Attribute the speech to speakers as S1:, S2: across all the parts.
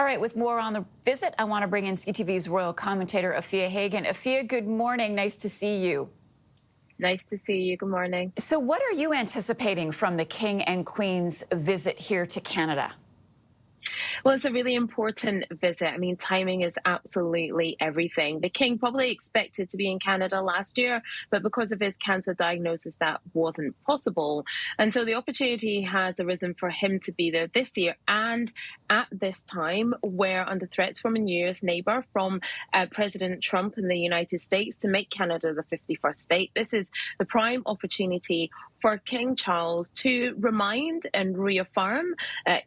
S1: right, with more on the visit, I want to bring in CTV's royal commentator, Afua Hagan. Afua, good morning. Nice to see you.
S2: Nice to see you. Good morning.
S1: So what are you anticipating from the King and Queen's visit here to Canada?
S2: Well, it's a really important visit. I mean, timing is absolutely everything. The King probably expected to be in Canada last year, but because of his cancer diagnosis, that wasn't possible. And so the opportunity has arisen for him to be there this year and at this time, where under threats from a US neighbor, from President Trump in the United States to make Canada the 51st state. This is the prime opportunity for King Charles to remind and reaffirm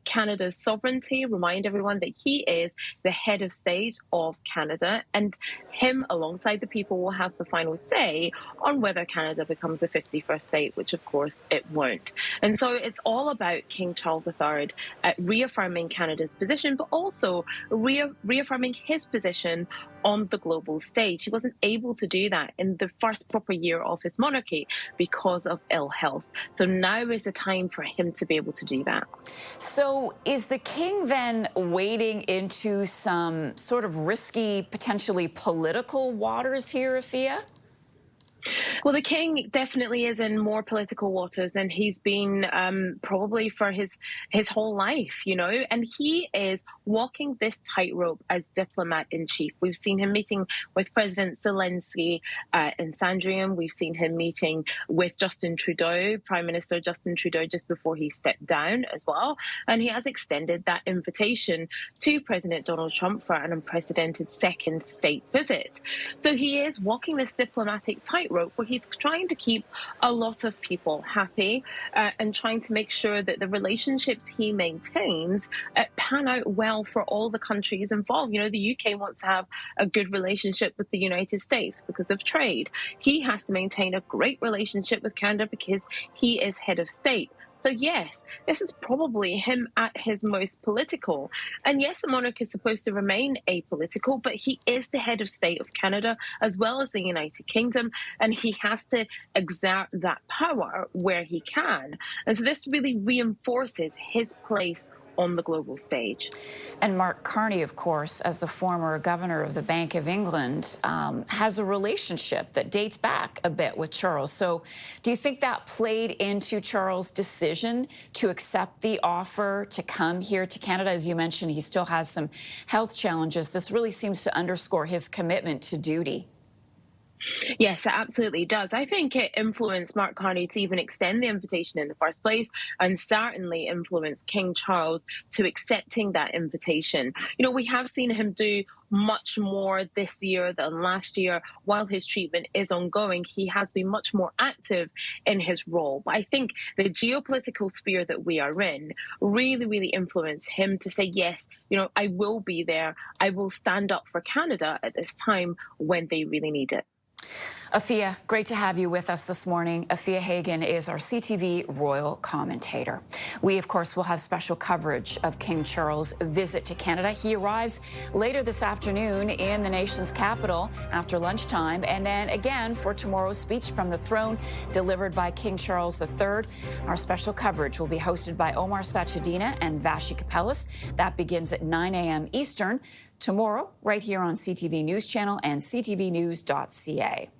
S2: Canada's sovereignty, remind everyone that he is the head of state of Canada, and him, alongside the people, will have the final say on whether Canada becomes a 51st state, which of course it won't. And so it's all about King Charles III reaffirming Canada's position, but also reaffirming his position on the global stage. He wasn't able to do that in the first proper year of his monarchy because of ill health. So now is the time for him to be able to do that.
S1: So is the King then wading into some sort of risky, potentially political waters here, Afua?
S2: Well, the King definitely is in more political waters than he's been probably for his whole life, you know, and he is walking this tightrope as diplomat-in-chief. We've seen him meeting with President Zelensky in Sandringham. We've seen him meeting with Justin Trudeau, Prime Minister Justin Trudeau, just before he stepped down as well. And he has extended that invitation to President Donald Trump for an unprecedented second state visit. So he is walking this diplomatic tightrope where he's trying to keep a lot of people happy and trying to make sure that the relationships he maintains pan out well for all the countries involved. You know, the UK wants to have a good relationship with the United States because of trade. He has to maintain a great relationship with Canada because he is head of state. So yes, this is probably him at his most political. And yes, the monarch is supposed to remain apolitical, but he is the head of state of Canada as well as the United Kingdom, and he has to exert that power where he can. And so this really reinforces his place on the global stage.
S1: And Mark Carney, of course, as the former governor of the Bank of England, has a relationship that dates back a bit with Charles. So do you think that played into Charles' decision to accept the offer to come here to Canada? As you mentioned, he still has some health challenges. This really seems to underscore his commitment to duty.
S2: Yes, it absolutely does. I think it influenced Mark Carney to even extend the invitation in the first place, and certainly influenced King Charles to accepting that invitation. You know, we have seen him do much more this year than last year. While his treatment is ongoing, he has been much more active in his role. But I think the geopolitical sphere that we are in really influenced him to say, yes, you know, I will be there. I will stand up for Canada at this time when they really need it.
S1: Afua, great to have you with us this morning. Afua Hagan is our CTV royal commentator. We, of course, will have special coverage of King Charles' visit to Canada. He arrives later this afternoon in the nation's capital after lunchtime, and then again for tomorrow's speech from the throne delivered by King Charles III. Our special coverage will be hosted by Omar Sachedina and Vashi Kapelis. That begins at 9 a.m. Eastern tomorrow, right here on CTV News Channel and ctvnews.ca.